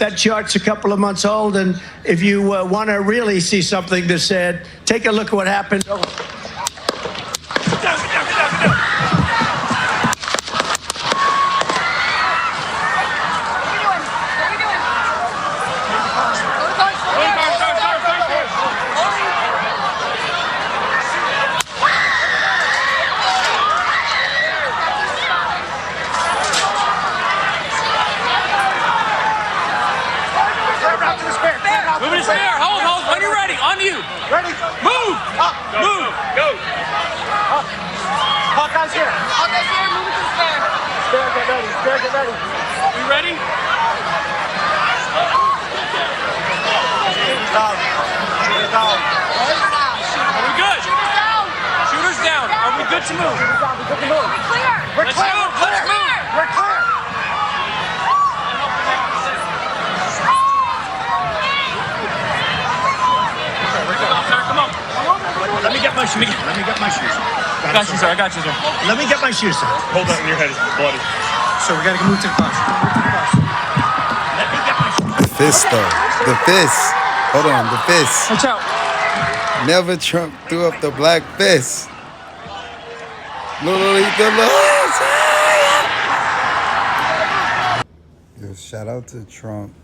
That chart's a couple of months old, and if you want to really see something that's sad, take a look at what happened. Moving to spare. Hold. When you're ready. On you. Ready? Move. Up. Move. Go. Up. Hawkeye's here. Hawkeye's here. Moving to spare. Spare, get ready. Spare, get ready. You ready? Shooters down. Shooters down. Are we good? Shooters down. Shooters down. Are we good to move? Shooters down. We're good to move. We're clear. We're Let's clear. move. Let's move. We're clear. Come on. Let me get my shoes. Let me get my shoes. I got you, sir. Let me get my shoes. Hold that in your head, it's bloody. So we gotta move to the bus. Let me get my shoes. The fist, though. The fist. Hold on, the fist. Watch out. Never Trump threw up the black fist. Lolita loves. Yo, shout out to Trump.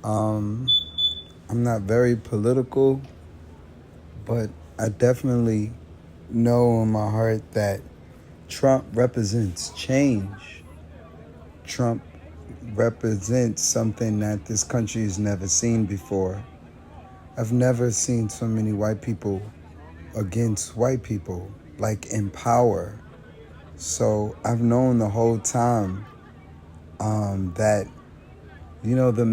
I'm not very political, but I definitely know in my heart that Trump represents change. Trump represents something that this country has never seen before. I've never seen so many white people against white people, like in power. So I've known the whole time that, you know, the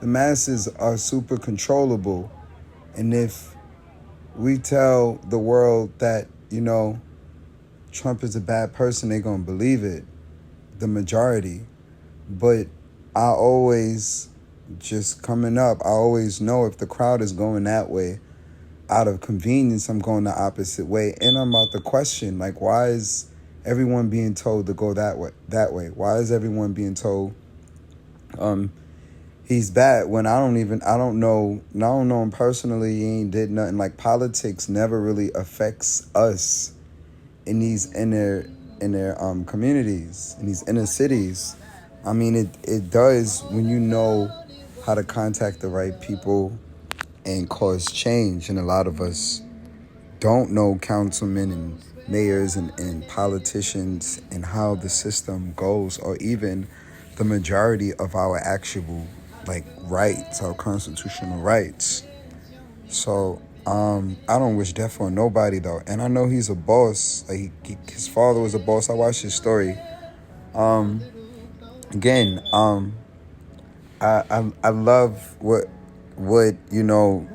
masses are super controllable. And if we tell the world that, you know, Trump is a bad person, they're going to believe it, the majority. But I always, just coming up, I always know if the crowd is going that way, out of convenience, I'm going the opposite way. And I'm about to question, like, why is everyone being told to go that way? Why is everyone being told he's bad when I don't know him personally. He ain't did nothing. Like, politics never really affects us in these inner communities, in these inner cities. I mean, it does when you know how to contact the right people and cause change. And a lot of us don't know councilmen and mayors and politicians and how the system goes, or even the majority of our actual, like, rights, our constitutional rights. So I don't wish death on nobody, though. And I know he's a boss. Like, his father was a boss. I watched his story. Again, I love what you know,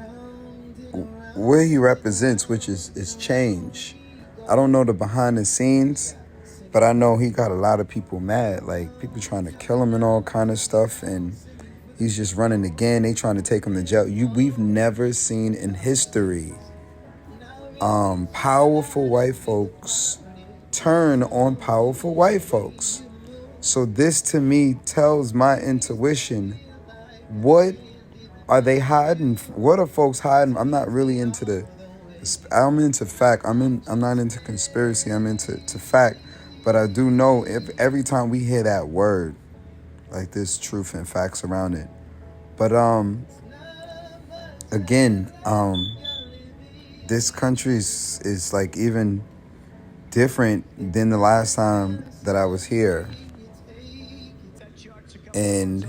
where he represents, which is change. I don't know the behind the scenes, but I know he got a lot of people mad, like people trying to kill him and all kind of stuff, and he's just running again. They trying to take him to jail. We've never seen in history powerful white folks turn on powerful white folks. So this, to me, tells my intuition, what are they hiding? What are folks hiding? I'm not really into I'm into fact. I'm not into conspiracy. I'm into fact. But I do know every time we hear that word, like, there's truth and facts around it. But again, this country is like even different than the last time that I was here. And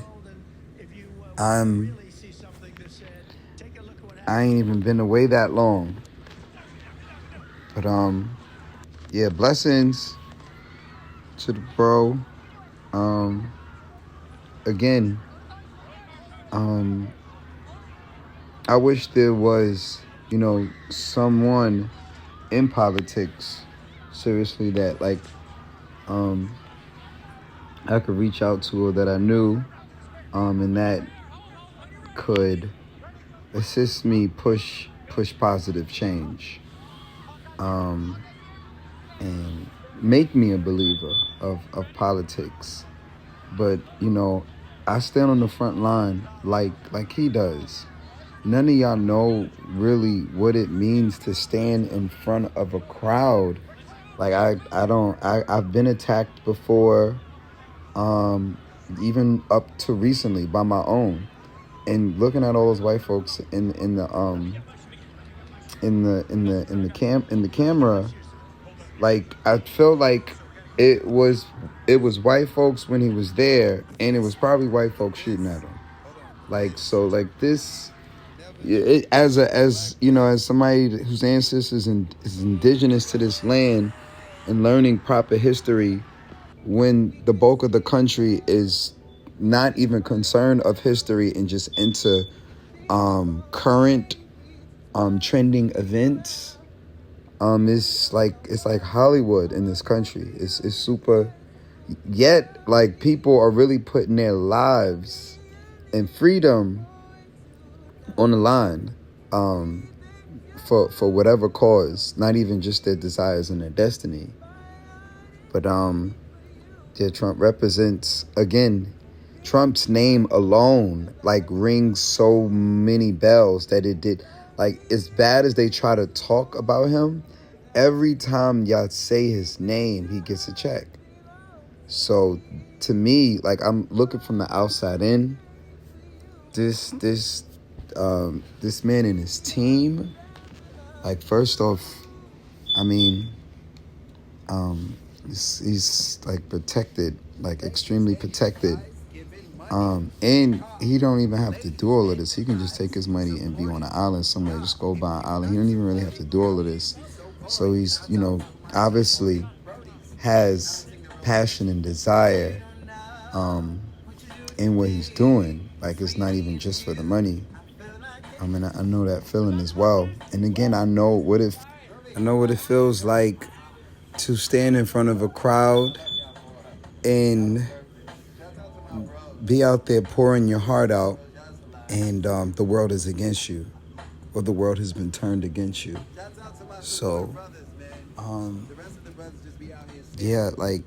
I ain't even been away that long. But yeah, blessings to the bro. Again, I wish there was, you know, someone in politics, seriously, that, like, I could reach out to, or that I knew, and that could assist me push positive change, and make me a believer of politics. But, you know, I stand on the front line like he does. None of y'all know really what it means to stand in front of a crowd. Like I've been attacked before, even up to recently by my own. And looking at all those white folks in the camera, like I felt like it was white folks when he was there, and it was probably white folks shooting at him. Like so, like this, as you know, as somebody whose ancestors is indigenous to this land and learning proper history, when the bulk of the country is not even concerned of history and just into current trending events, it's like Hollywood in this country. It's super. Yet, like, people are really putting their lives and freedom on the line, for whatever cause, not even just their desires and their destiny. But yeah, Trump represents, again, Trump's name alone like rings so many bells that it did. Like, as bad as they try to talk about him, every time y'all say his name, he gets a check. So to me, like, I'm looking from the outside in. This man and his team, like, first off, I mean, he's like protected, like extremely protected. And he don't even have to do all of this. He can just take his money and be on an island somewhere, just go by an island. He don't even really have to do all of this. So he's, you know, obviously has passion and desire in what he's doing. Like, it's not even just for the money. I mean, I know that feeling as well. And again, I know what it feels like to stand in front of a crowd and be out there pouring your heart out, and the world is against you, or the world has been turned against you. So, yeah, like,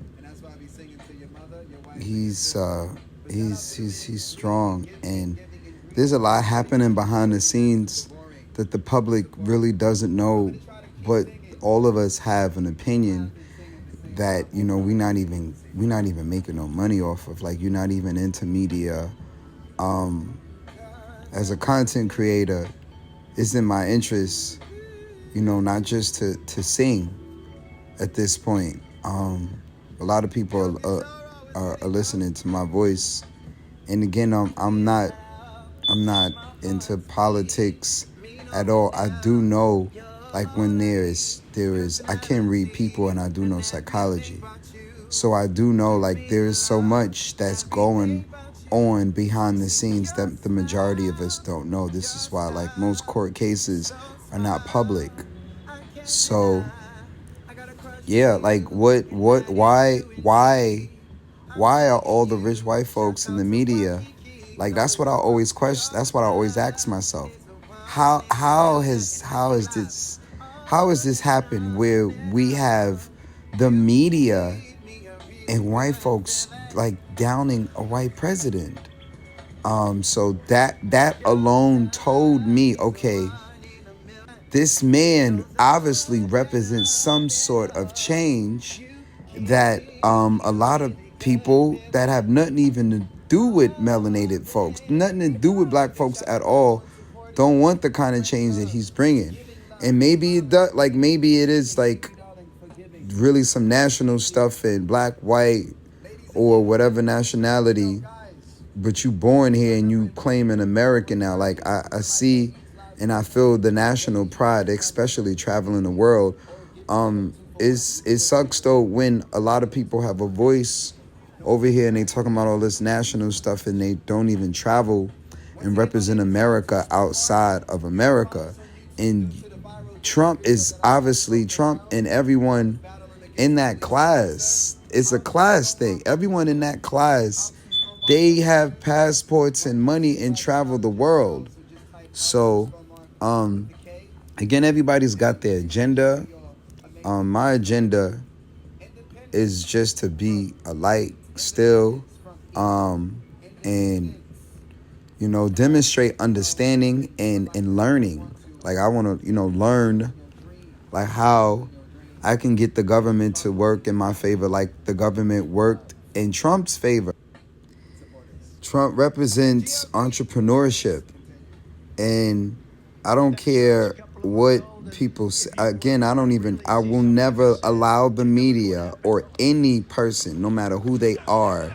he's strong, and there's a lot happening behind the scenes that the public really doesn't know, but all of us have an opinion that, you know, we're not even making no money off of. Like, you're not even into media. As a content creator, it's in my interest, you know, not just to sing at this point. A lot of people are listening to my voice, and again, I'm not into politics at all. I do know, like, when there is I can read people, and I do know psychology. So I do know, like, there is so much that's going on behind the scenes that the majority of us don't know. This is why, like, most court cases are not public. So yeah, like, why are all the rich white folks in the media? Like, that's what I always question. That's what I always ask myself. How has this happened where we have the media and white folks, like, downing a white president? So that alone told me, okay, this man obviously represents some sort of change that a lot of people that have nothing even to do with melanated folks, nothing to do with black folks at all, don't want the kind of change that he's bringing. And maybe it does, like, maybe it is, like, really some national stuff in black, white, or whatever nationality, but you born here and you claim an American now. Like, I see and I feel the national pride, especially traveling the world. It sucks though when a lot of people have a voice over here and they talking about all this national stuff and they don't even travel and represent America outside of America. And Trump and everyone in that class, it's a class thing. Everyone in that class, they have passports and money and travel the world. So, again, everybody's got their agenda. My agenda is just to be a light still, and, demonstrate understanding and learning. Like, I want to, learn, like, how I can get the government to work in my favor like the government worked in Trump's favor. Trump represents entrepreneurship, and I don't care what people say. Again, I will never allow the media or any person, no matter who they are,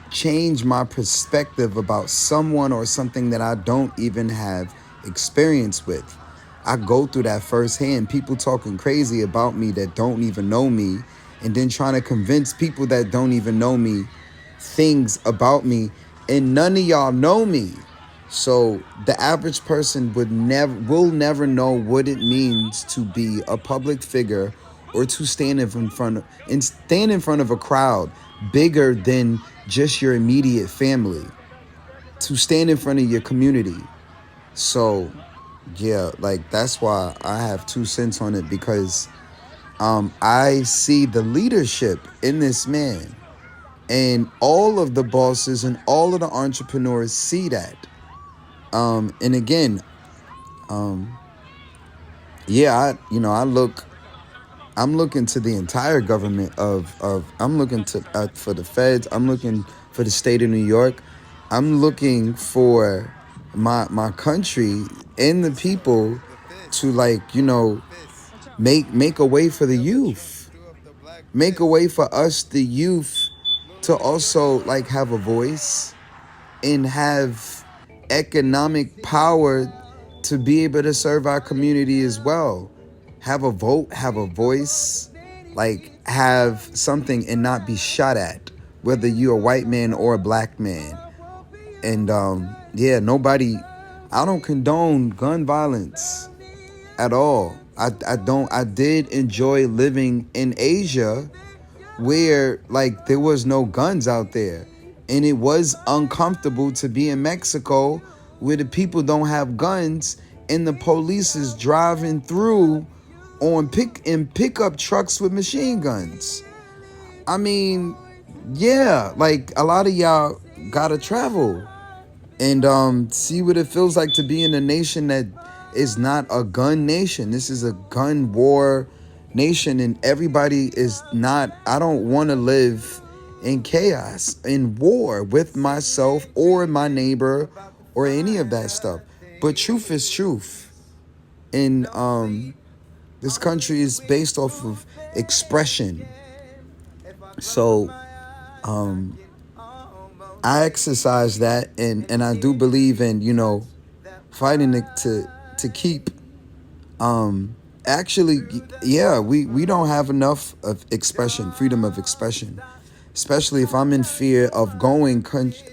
change my perspective about someone or something that I don't even have experience with. I go through that firsthand. People talking crazy about me that don't even know me, and then trying to convince people that don't even know me things about me, and none of y'all know me. So the average person will never know what it means to be a public figure, or to stand in front of a crowd bigger than just your immediate family, to stand in front of your community. So yeah, like, that's why I have 2 cents on it, because I see the leadership in this man, and all of the bosses and all of the entrepreneurs see that. And again, yeah, I'm looking to the entire government I'm looking to for the feds. I'm looking for the state of New York. I'm looking for my country and the people to, like, make a way for the youth. Make a way for us, the youth, to also, like, have a voice and have economic power to be able to serve our community as well. Have a vote, have a voice, like, have something and not be shot at, whether you're a white man or a black man. And yeah, I don't condone gun violence at all. I don't. I did enjoy living in Asia, where, like, there was no guns out there, and it was uncomfortable to be in Mexico where the people don't have guns and the police is driving through on pickup trucks with machine guns. I mean, yeah, like, a lot of y'all gotta travel and see what it feels like to be in a nation that is not a gun nation. This is a gun war nation, and everybody is not. I don't want to live in chaos, in war with myself or my neighbor or any of that stuff. But truth is truth. And this country is based off of expression. So I exercise that, and I do believe in, fighting to keep actually, yeah, we don't have enough of expression, freedom of expression, especially if I'm in fear of going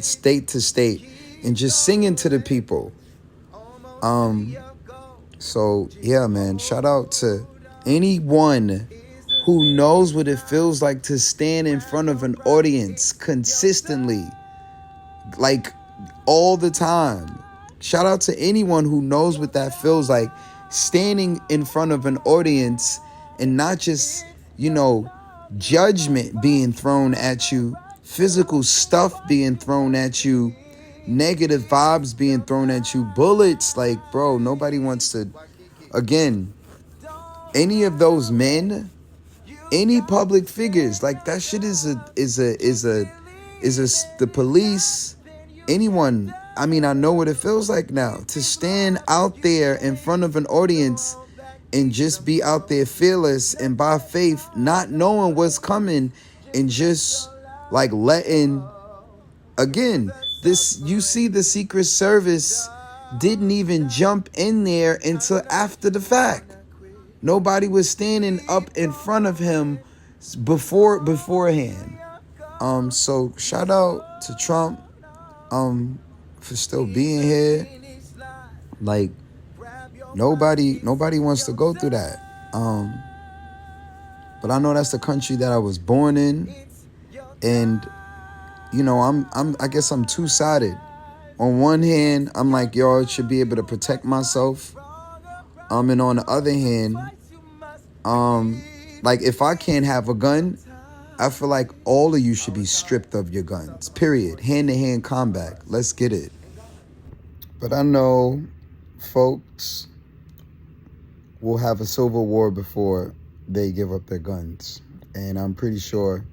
state to state and just singing to the people. So yeah, man, shout out to anyone who knows what it feels like to stand in front of an audience consistently, like, all the time. Shout out to anyone who knows what that feels like, standing in front of an audience and not just, judgment being thrown at you, physical stuff being thrown at you, negative vibes being thrown at you, bullets. Like, bro, nobody wants to, again, any of those men, any public figures, like, that shit is the police, anyone. I mean, I know what it feels like now to stand out there in front of an audience and just be out there fearless and by faith, not knowing what's coming, and just, like, letting, again, this, you see, the Secret Service didn't even jump in there until after the fact. Nobody was standing up in front of him beforehand. So shout out to Trump for still being here. Like, nobody wants to go through that. But I know that's the country that I was born in, and I guess I'm two-sided. On one hand, I'm like, yo, I should be able to protect myself. And on the other hand, like, if I can't have a gun, I feel like all of you should be stripped of your guns. Period. Hand-to-hand combat. Let's get it. But I know folks will have a civil war before they give up their guns. And I'm pretty sure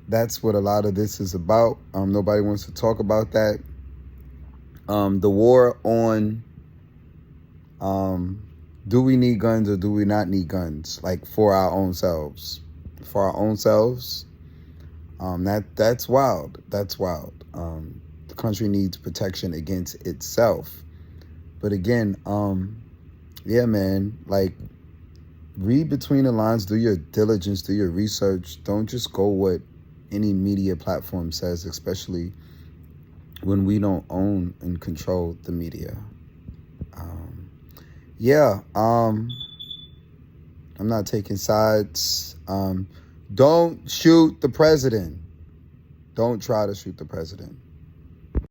that's what a lot of this is about. Nobody wants to talk about that. The war on do we need guns or do we not need guns? Like for our own selves. For our own selves. That's wild. That's wild. The country needs protection against itself. But again, yeah, man, like read between the lines, do your diligence, do your research. Don't just go what any media platform says, especially when we don't own and control the media. I'm not taking sides. Don't shoot the president. Don't try to shoot the president.